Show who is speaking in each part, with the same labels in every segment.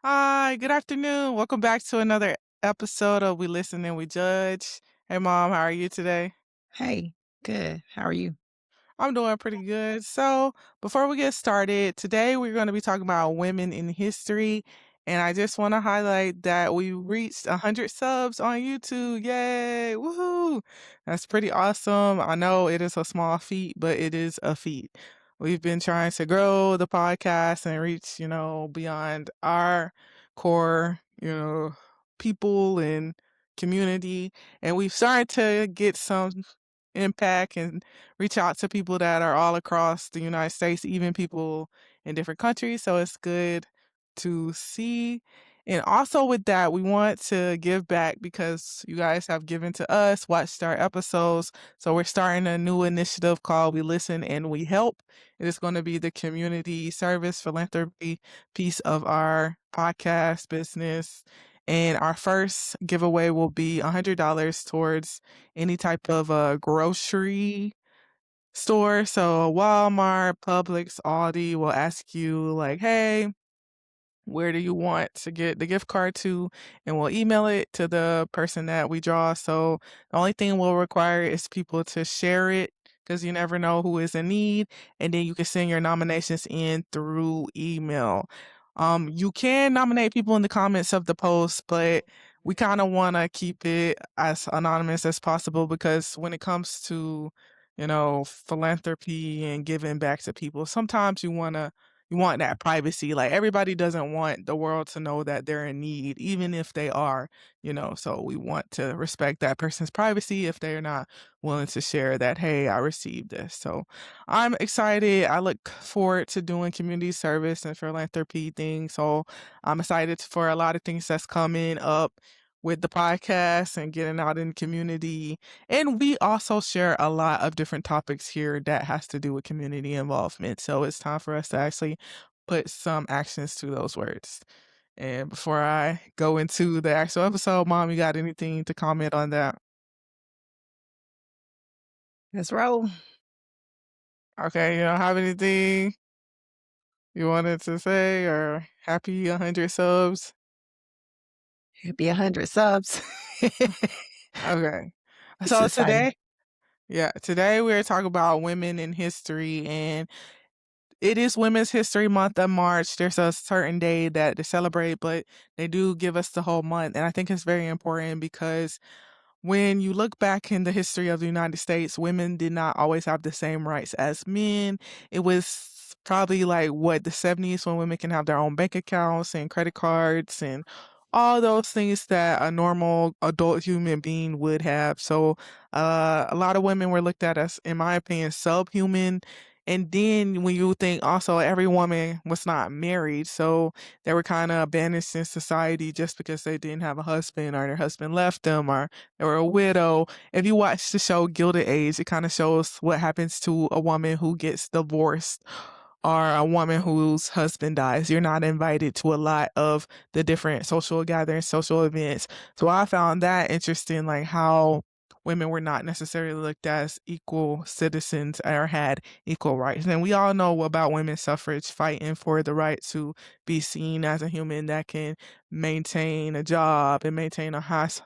Speaker 1: Hi, good afternoon. Welcome back to another episode of We Listen and We Judge. Hey, Mom, how are you today?
Speaker 2: Hey, good. How are you?
Speaker 1: I'm doing pretty good. So, before we get started, today we're going to be talking about women in history. And I just want to highlight that we reached 100 subs on YouTube. Yay! Woohoo! That's pretty awesome. I know it is a small feat, but it is a feat. We've been trying to grow the podcast and reach, beyond our core, people and community. And we've started to get some impact and reach out to people that are all across the United States, even people in different countries. So it's good to see. And also with that, we want to give back because you guys have given to us, watched our episodes. So we're starting a new initiative called We Listen and We Help. It is going to be the community service philanthropy piece of our podcast business. And our first giveaway will be $100 towards any type of a grocery store. So Walmart, Publix, Aldi will ask you like, "Hey, where do you want to get the gift card to?" And we'll email it to the person that we draw. So the only thing we'll require is people to share it because you never know who is in need. And then you can send your nominations in through email. You can nominate people in the comments of the post, but we kind of want to keep it as anonymous as possible because when it comes to, philanthropy and giving back to people, sometimes you want that privacy. Like everybody doesn't want the world to know that they're in need, even if they are, so we want to respect that person's privacy if they're not willing to share that, hey, I received this. So I'm excited. I look forward to doing community service and philanthropy things. So I'm excited for a lot of things that's coming up with the podcast and getting out in the community. And we also share a lot of different topics here that has to do with community involvement. So it's time for us to actually put some actions to those words. And before I go into the actual episode, Mom, you got anything to comment on that?
Speaker 2: Let's roll.
Speaker 1: Okay, you don't have anything you wanted to say or happy 100 subs?
Speaker 2: It'd be 100 subs.
Speaker 1: Okay.
Speaker 2: It's
Speaker 1: So
Speaker 2: exciting.
Speaker 1: today we're talking about women in history, and it is Women's History Month of March. There's a certain day that they celebrate, but they do give us the whole month. And I think it's very important because when you look back in the history of the United States, women did not always have the same rights as men. It was probably like what the 70s when women can have their own bank accounts and credit cards and all those things that a normal adult human being would have. So a lot of women were looked at as, in my opinion, subhuman. And then when you think also every woman was not married, so they were kind of banished in society just because they didn't have a husband or their husband left them or they were a widow. If you watch the show Gilded Age, it kind of shows what happens to a woman who gets divorced or a woman whose husband dies. You're not invited to a lot of the different social gatherings, social events. So I found that interesting, like how women were not necessarily looked at as equal citizens or had equal rights. And we all know about women's suffrage fighting for the right to be seen as a human that can maintain a job and maintain a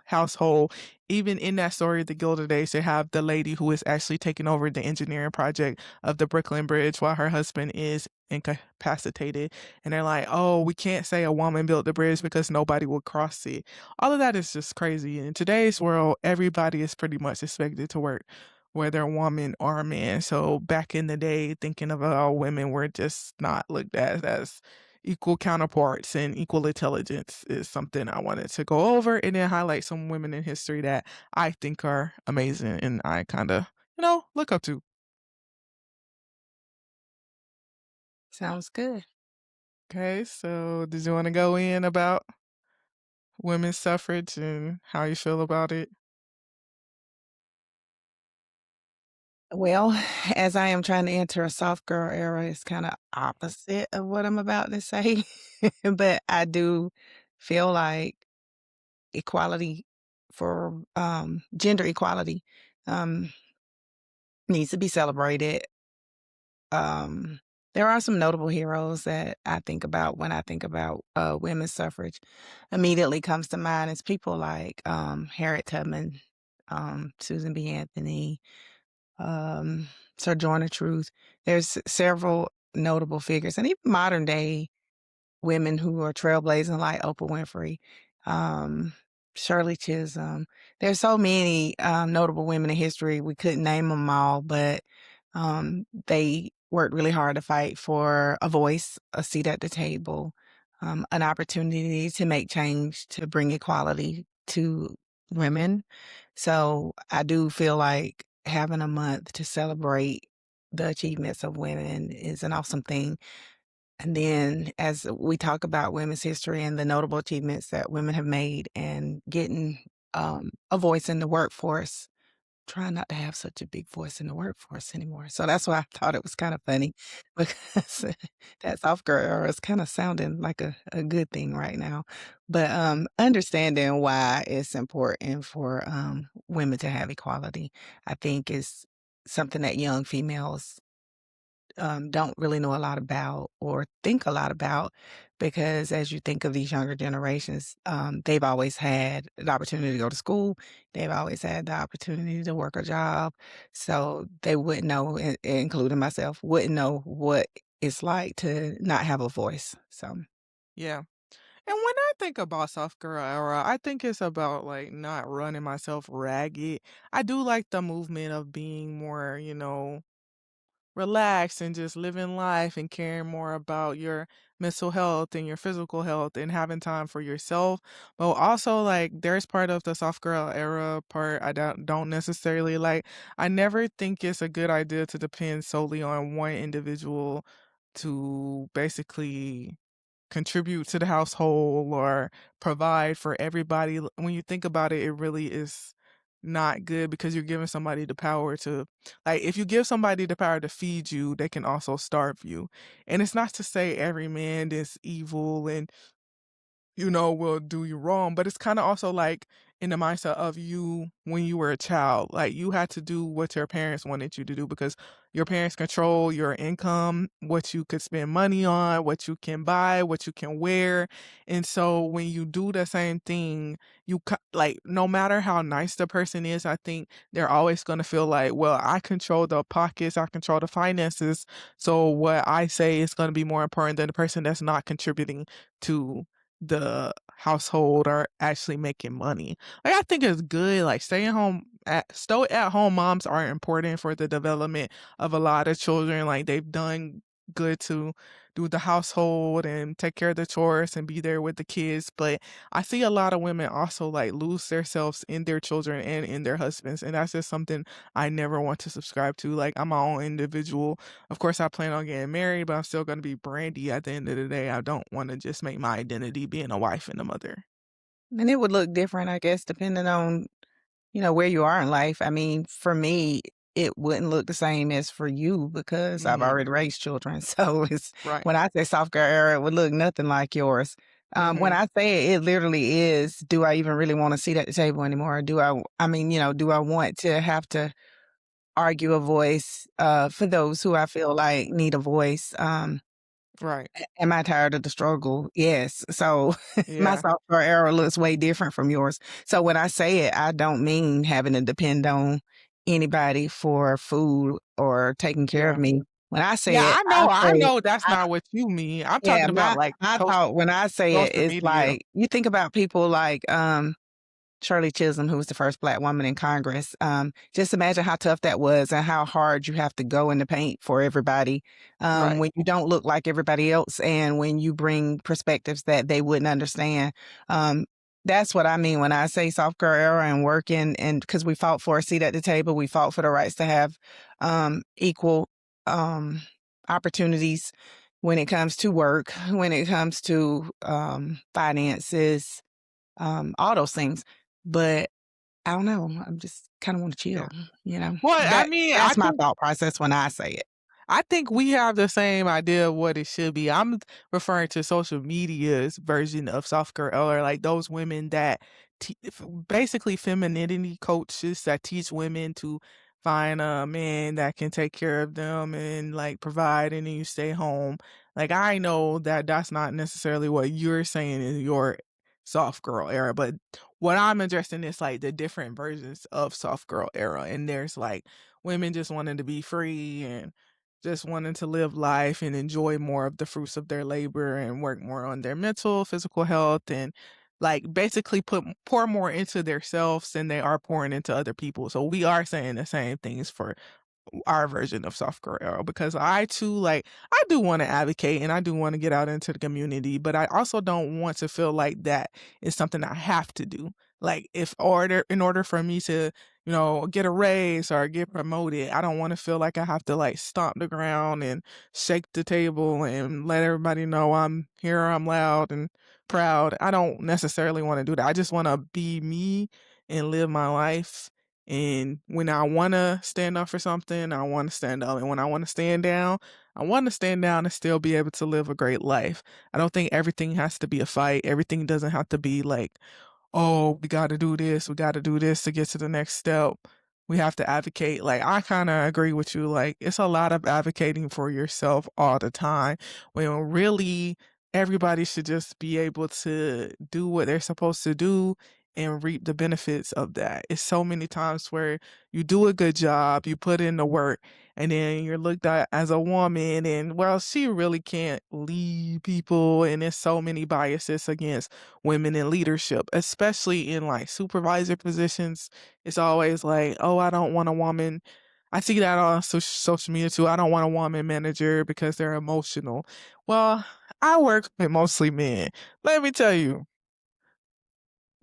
Speaker 1: household. Even in that story, The Gilded Age, they have the lady who is actually taking over the engineering project of the Brooklyn Bridge while her husband is incapacitated. And they're like, oh, we can't say a woman built the bridge because nobody will cross it. All of that is just crazy. In today's world, everybody is pretty much expected to work, whether a woman or a man. So back in the day, thinking of how women were just not looked at as equal counterparts and equal intelligence is something I wanted to go over and then highlight some women in history that I think are amazing and I kind of, look up to.
Speaker 2: Sounds good.
Speaker 1: Okay, so did you want to go in about women's suffrage and how you feel about it?
Speaker 2: Well, as I am trying to enter a soft girl era, it's kinda opposite of what I'm about to say, but I do feel like equality for, gender equality, um, needs to be celebrated. There are some notable heroes that I think about when I think about, women's suffrage. Immediately comes to mind is people like, Harriet Tubman, Susan B. Anthony, um, Sojourner Truth. There's several notable figures, and even modern day women who are trailblazing like Oprah Winfrey, um, Shirley Chisholm. There's so many, notable women in history, we couldn't name them all, but, they worked really hard to fight for a voice, a seat at the table, an opportunity to make change, to bring equality to women. So, I do feel like having a month to celebrate the achievements of women is an awesome thing. And then as we talk about women's history and the notable achievements that women have made and getting, a voice in the workforce, trying not to have such a big voice in the workforce anymore. So that's why I thought it was kinda funny because that soft girl era is kinda sounding like a good thing right now. But, understanding why it's important for, women to have equality, I think is something that young females don't really know a lot about or think a lot about because as you think of these younger generations, they've always had the opportunity to go to school. They've always had the opportunity to work a job. So they wouldn't know, including myself, wouldn't know what it's like to not have a voice. So
Speaker 1: Yeah. And when I think about soft girl era, I think it's about like not running myself ragged. I do like the movement of being more, relaxed and just living life and caring more about your mental health and your physical health and having time for yourself. But also like there's part of the soft girl era part I don't necessarily like. I never think it's a good idea to depend solely on one individual to basically contribute to the household or provide for everybody. When you think about it, it really is not good because you're giving somebody the power to like if you give somebody the power to feed you, they can also starve you. And it's not to say every man is evil and will do you wrong. But it's kind of also like in the mindset of you when you were a child. Like you had to do what your parents wanted you to do because your parents control your income, what you could spend money on, what you can buy, what you can wear. And so when you do the same thing, like no matter how nice the person is, I think they're always going to feel like, well, I control the pockets, I control the finances. So what I say is going to be more important than the person that's not contributing to the household are actually making money. Like, I think it's good, like, stay at home moms are important for the development of a lot of children, like, they've done good to do the household and take care of the chores and be there with the kids, but I see a lot of women also, like, lose themselves in their children and in their husbands, and that's just something I never want to subscribe to, like, I'm my own individual. Of course, I plan on getting married, but I'm still gonna be Brandy at the end of the day. I don't wanna just make my identity being a wife and a mother.
Speaker 2: and it would look different, I guess, depending on where you are in life. I mean, for me, it wouldn't look the same as for you because I've
Speaker 1: Mhm.
Speaker 2: already raised children. So it's
Speaker 1: Right.
Speaker 2: when I say soft girl era, it would look nothing like yours. When
Speaker 1: Mhm.
Speaker 2: I say it, it literally is, do I even really want to sit at the table anymore? I mean, do I want to have to argue a voice for those who I feel like need a voice?
Speaker 1: Right.
Speaker 2: Am I tired of the struggle? Yes. So my
Speaker 1: Yeah.
Speaker 2: software era looks way different from yours. So when I say it, I don't mean having to depend on anybody for food or taking care of
Speaker 1: Yeah.
Speaker 2: me. When I
Speaker 1: Yeah,
Speaker 2: say it, I
Speaker 1: I
Speaker 2: say
Speaker 1: know that's
Speaker 2: I
Speaker 1: not what you mean. I'm
Speaker 2: yeah,
Speaker 1: talking about, like,
Speaker 2: my thought when I say it,
Speaker 1: social
Speaker 2: it's
Speaker 1: media.
Speaker 2: like you think about people like Shirley Chisholm, who was the first Black woman in Congress. Just imagine how tough that was and how hard you have to go in the paint for everybody
Speaker 1: Right.
Speaker 2: when you don't look like everybody else and when you bring perspectives that they wouldn't understand. Um, that's what I mean when I say soft girl era and working, and because we fought for a seat at the table, we fought for the rights to have equal um, opportunities when it comes to work, when it comes to finances, all those things. But I don't know, I'm just kinda wanna
Speaker 1: Yeah.
Speaker 2: chill, you know?
Speaker 1: Well, I
Speaker 2: That
Speaker 1: mean,
Speaker 2: that's my thought process when I say it.
Speaker 1: I think we have the same idea of what it should be. I'm referring to social media's version of soft girl or like those women that basically femininity coaches that teach women to find a man that can take care of them and, like, provide, and then you stay home. Like, I know that that's not necessarily what you're saying in your soft girl era, but what I'm addressing is, like, the different versions of soft girl era, and there's, like, women just wanting to be free and just wanting to live life and enjoy more of the fruits of their labor and work more on their mental, physical health, and, like, basically pour more into themselves than they are pouring into other people. So we are saying the same things for our version of soft girl era, because I too, like, I do want to advocate and I do want to get out into the community, but I also don't want to feel like that is something I have to do. Like, if order in order for me to, get a raise or get promoted, I don't want to feel like I have to, like, stomp the ground and shake the table and let everybody know I'm here, I'm loud and proud. I don't necessarily want to do that. I just want to be me and live my life, and when I wanna stand up for something, I wanna stand up, and when I wanna stand down, I wanna stand down and still be able to live a great life. I don't think everything has to be a fight. Everything doesn't have to be like, "Oh, we gotta do this to get to the next step. We have to advocate." Like, I kinda agree with you, like, it's a lot of advocating for yourself all the time, when really everybody should just be able to do what they're supposed to do and reap the benefits of that. It's so many times where you do a good job, you put in the work, and then you're looked at as a woman and, well, she really can't lead people, and there's so many biases against women in leadership, especially in, like, supervisor positions. It's always like, "Oh, I don't want a woman." I see that on social media too. "I don't want a woman manager because they're emotional." Well, I work with mostly men. Let me tell you,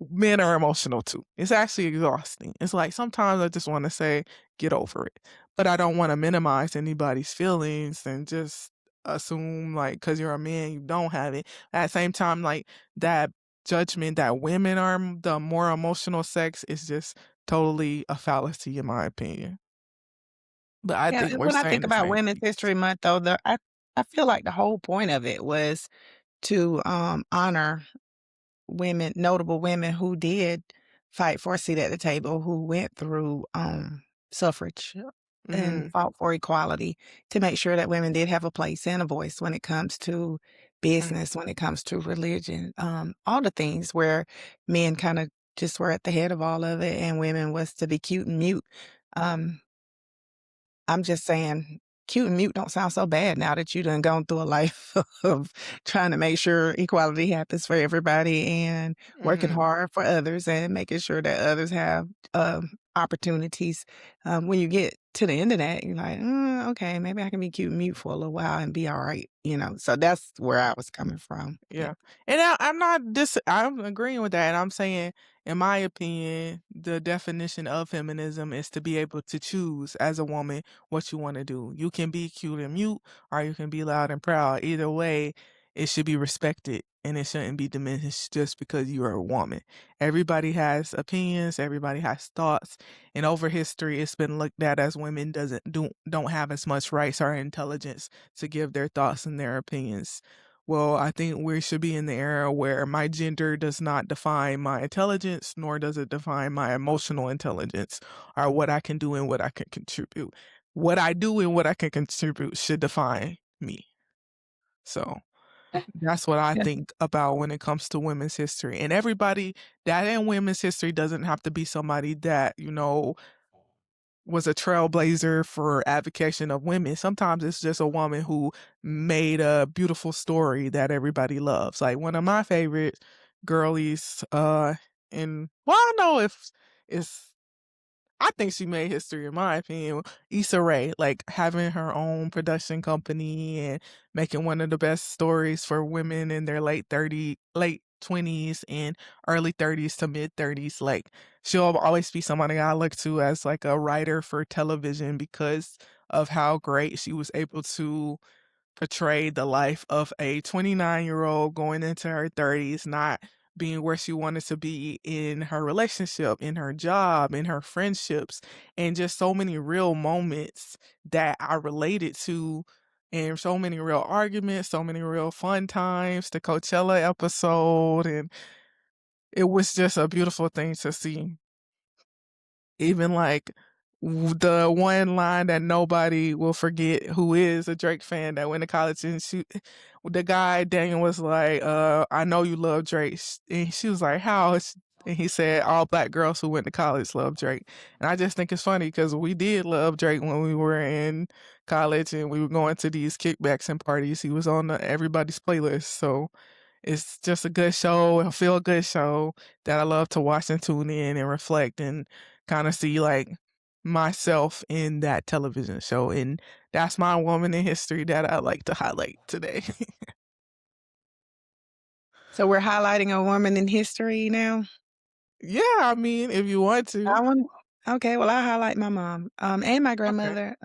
Speaker 1: men are emotional too. It's actually exhausting. It's like sometimes I just wanna say, "Get over it." But I don't wanna minimize anybody's feelings and just assume, like, 'cause you're a man, you don't have it. At the same time, like, that judgment that women are the more emotional sex is just totally a fallacy in my opinion. But I
Speaker 2: Yeah,
Speaker 1: think
Speaker 2: and
Speaker 1: we're
Speaker 2: when I
Speaker 1: saying
Speaker 2: think
Speaker 1: the
Speaker 2: about
Speaker 1: same
Speaker 2: Women's
Speaker 1: things.
Speaker 2: History Month, though, I feel like the whole point of it was to, honor women, notable women who did fight for a seat at the table, who went through, suffrage and
Speaker 1: Mhm,
Speaker 2: fought for equality to make sure that women did have a place and a voice when it comes to
Speaker 1: mm,
Speaker 2: business, when it comes to religion, all the things where men kinda just were at the head of all of it and women was to be cute and mute. Um, I'm just saying, cute and mute don't sound so bad now that you done gone through a life of trying to make sure equality happens for everybody and working
Speaker 1: mhm.
Speaker 2: hard for others and making sure that others have, opportunities. When you get to the end of that, you're like, "Mm, okay, maybe I can be cute and mute for a little while and be alright," you know? So that's where I was coming from. Yeah.
Speaker 1: Yeah, and I'm agreeing with that, and I'm saying, in my opinion, the definition of feminism is to be able to choose as a woman what you wanna do. You can be cute and mute, or you can be loud and proud. Either way, it should be respected, and it shouldn't be diminished just because you are a woman. Everybody has opinions, everybody has thoughts, and over history, it's been looked at as women don't have as much rights or intelligence to give their thoughts and their opinions. Well, I think we should be in the era where my gender does not define my intelligence, nor does it define my emotional intelligence, or what I can do and what I can contribute. What I do and what I can contribute should define me. So that's what I
Speaker 2: Yeah.
Speaker 1: think about when it comes to women's history. And everybody that in women's history doesn't have to be somebody that, was a trailblazer for advocacy of women. Sometimes it's just a woman who made a beautiful story that everybody loves. Like one of my favorite girlies, and well, I don't know if it's I think she made history in my opinion. Issa Rae, like having her own production company and making one of the best stories for women in their late 20s and early 30s to mid 30s. Like she'll always be somebody I look to as like a writer for television because of how great she was able to portray the life of a 29-year-old going into her 30s, not being where she wanted to be in her relationship, in her job, in her friendships, and just so many real moments that I related to, and so many real arguments, so many real fun times, the Coachella episode, and it was just a beautiful thing to see. Even like the one line that nobody will forget who is a Drake fan that went to college, and the guy Daniel was like, "I know you love Drake," and she was like, "How?" And he said, "All black girls who went to college love Drake." And I just think it's funny because we did love Drake when we were in college and we were going to these kickbacks and parties. He was on everybody's playlist, so it's just a good show, a feel good show that I love to watch and tune in and reflect and kind of see like myself in that television show. And that's my woman in history that I like to highlight today.
Speaker 2: So we're highlighting a woman in history now?
Speaker 1: Yeah, I mean, if you want to.
Speaker 2: I want Okay, well, I highlight my mom, and my
Speaker 1: Okay.
Speaker 2: grandmother,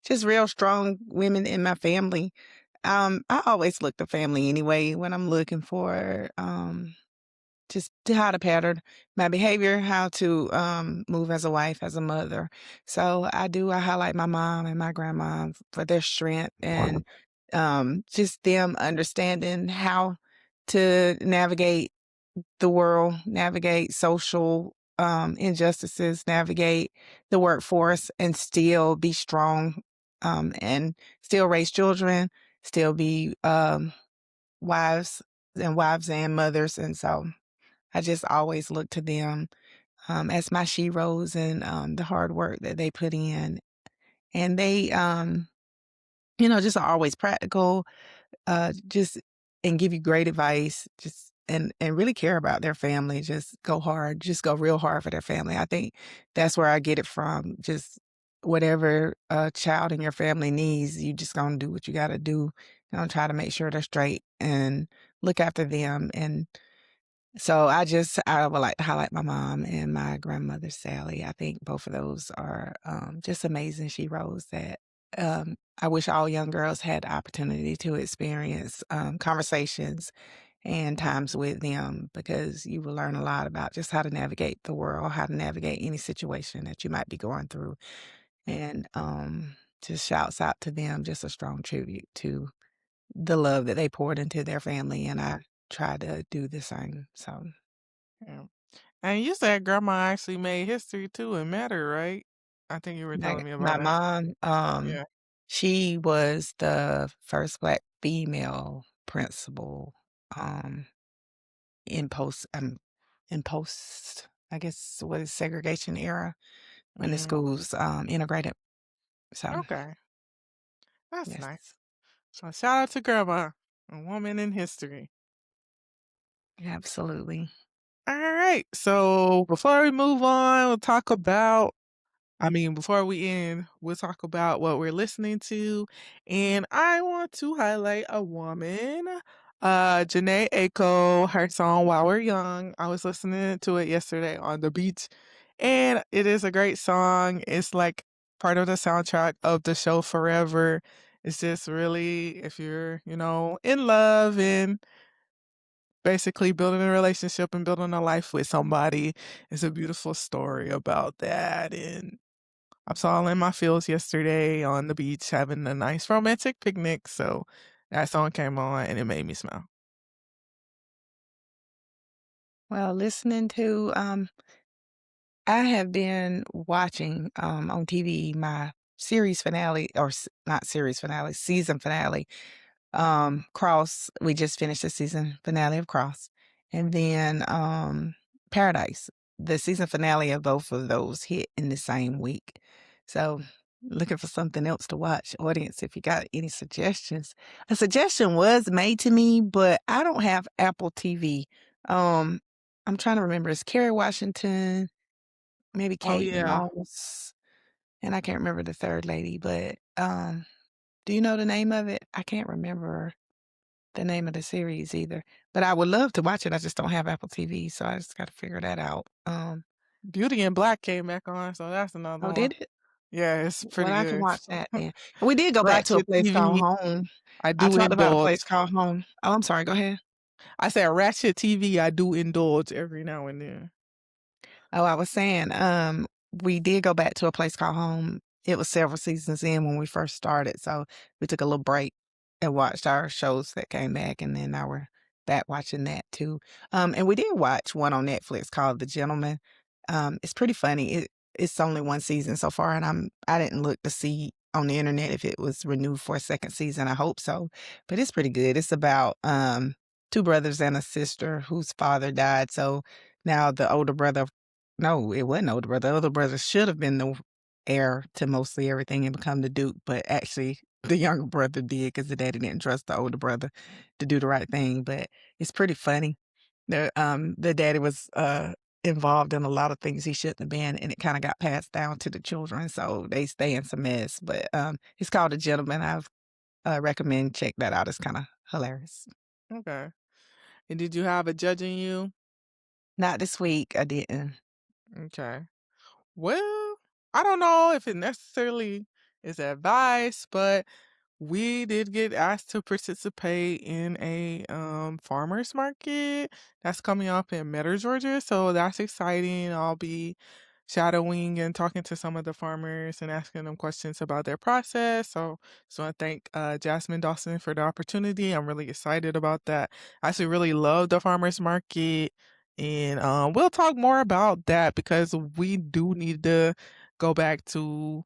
Speaker 2: just real strong women in my family. I always look to family anyway when I'm looking for, just to how to pattern my behavior, how to, move as a wife, as a mother. So I highlight my mom and my grandma for their strength and, just them understanding how to navigate the world, navigate social, injustices, navigate the workforce, and still be strong, and still raise children, still be, wives wives and mothers, and so I just always look to them, as my sheroes and, the hard work that they put in, and they, just are always practical, just and give you great advice, just and really care about their family, just go hard, just go real hard for their family. I think that's where I get it from, just whatever a child in your family needs, you just gonna do what you gotta do, gonna try to make sure they're straight and look after them, and so I would like to highlight my mom and my grandmother, Sally. I think both of those are, just amazing sheroes that, I wish all young girls had the opportunity to experience, conversations and times with them because you will learn a lot about just how to navigate the world, how to navigate any situation that you might be going through, and, just shouts out to them, just a strong tribute to the love that they poured into their family, and I try to do the same, so
Speaker 1: Yeah. And you said grandma actually made history too and met her, right? I think you were telling me
Speaker 2: My
Speaker 1: about that.
Speaker 2: mom,
Speaker 1: Yeah.
Speaker 2: she was the first Black female principal, um, in I guess, what is segregation era when the
Speaker 1: Mm,
Speaker 2: schools, integrated. So,
Speaker 1: okay. That's
Speaker 2: yes,
Speaker 1: nice. So shout out to grandma, a woman in history.
Speaker 2: absolutely.
Speaker 1: All right. So before we move on, we'll talk about before we end, we'll talk about what we're listening to. And I want to highlight a woman, Janae Aiko, her song While We're Young. I was listening to it yesterday on the beach, and it is a great song. It's like part of the soundtrack of the show Forever. It's just really, if you're, in love and basically building a relationship and building a life with somebody, it's a beautiful story about that. And I was all in my feels yesterday on the beach having a nice romantic picnic, so that song came on and it made me smile.
Speaker 2: Well, listening to, I have been watching, on TV my series finale or not series finale, season finale. Cross, we just finished the season finale of Cross, and then, Paradise. The season finale of both of those hit in the same week. So, looking for something else to watch. Audience, if you got any suggestions. A suggestion was made to me, but I don't have Apple TV. Um, I'm trying to remember, it's Kerry Washington, maybe
Speaker 1: Oh,
Speaker 2: Kate
Speaker 1: yeah.
Speaker 2: Moss, and I can't remember the 3rd lady, but, do you know the name of it? I can't remember the name of the series either, but I would love to watch it, I just don't have Apple TV, so I just gotta figure that out.
Speaker 1: Beauty in Black came back on, so that's another
Speaker 2: Oh,
Speaker 1: one.
Speaker 2: did it?
Speaker 1: Yeah, it's
Speaker 2: Well,
Speaker 1: pretty
Speaker 2: I can
Speaker 1: good.
Speaker 2: watch that then. And we did go back to a
Speaker 1: Ratchet
Speaker 2: place called
Speaker 1: TV,
Speaker 2: Home.
Speaker 1: I
Speaker 2: I
Speaker 1: do
Speaker 2: talked about a place
Speaker 1: indulge.
Speaker 2: called Home. Oh, I'm sorry, go ahead.
Speaker 1: I said Ratchet TV, I do indulge every now and then.
Speaker 2: Oh, I was saying, we did go back to a place called Home. It was several seasons in when we first started, so we took a little break and watched our shows that came back, and then now we're back watching that too. And we did watch one on Netflix called The Gentleman. It's pretty funny. it's only 1 season so far, and I didn't look to see on the internet if it was renewed for a 2nd season. I hope so, but it's pretty good. It's about, 2 brothers and a sister whose father died, so now the older brother no, it wasn't older brother. The older brother should have been the heir to mostly everything and become the duke, but actually the younger brother did because the daddy didn't trust the older brother to do the right thing, but it's pretty funny. The daddy was, involved in a lot of things he shouldn't have been, and it kinda got passed down to the children, so they stay in some mess, but, it's called A Gentleman. I've recommend check that out, it's kinda hilarious.
Speaker 1: Okay. And did you have a judging you?
Speaker 2: Not this week, I didn't.
Speaker 1: Okay. Well, I don't know if it necessarily is advice, but we did get asked to participate in a farmers market that's coming up in Metter, Georgia. So that's exciting. I'll be shadowing and talking to some of the farmers and asking them questions about their process. So I thank Jasmine Dawson for the opportunity. I'm really excited about that. I actually really love the farmers market. And we'll talk more about that because we do need to go back to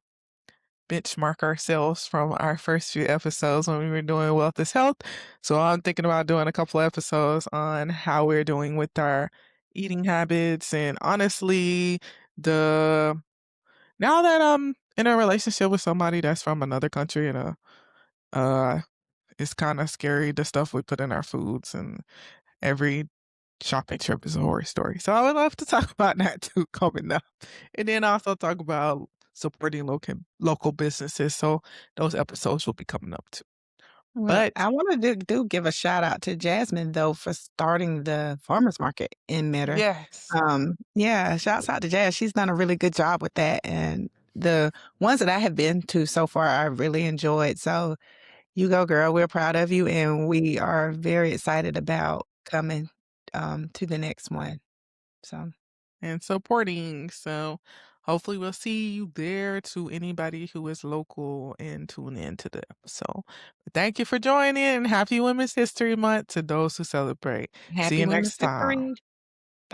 Speaker 1: benchmark ourselves from our first few episodes when we were doing wealth is health. So I'm thinking about doing a couple of episodes on how we're doing with our eating habits. And honestly, the now that I'm in a relationship with somebody that's from another country and it's kind of scary the stuff we put in our foods, and every shopping trip is a horror story. So I would love to talk about that too coming up. And then also talk about supporting local businesses. So those episodes will be coming up too.
Speaker 2: Well,
Speaker 1: But
Speaker 2: I wanna do give a shout out to Jasmine, though, for starting the farmers market in Metter.
Speaker 1: yes.
Speaker 2: Yeah, shouts out to Jazz. She's done a really good job with that, and the ones that I have been to so far, I really enjoyed. So, you go, girl. We're proud of you, and we are very excited about coming, to the next one. So,
Speaker 1: And supporting. So hopefully we'll see you there to anybody who is local and tune in to the episode. But thank you for joining and happy Women's History Month to those who celebrate. See
Speaker 2: happy
Speaker 1: you
Speaker 2: Women's
Speaker 1: next time.
Speaker 2: History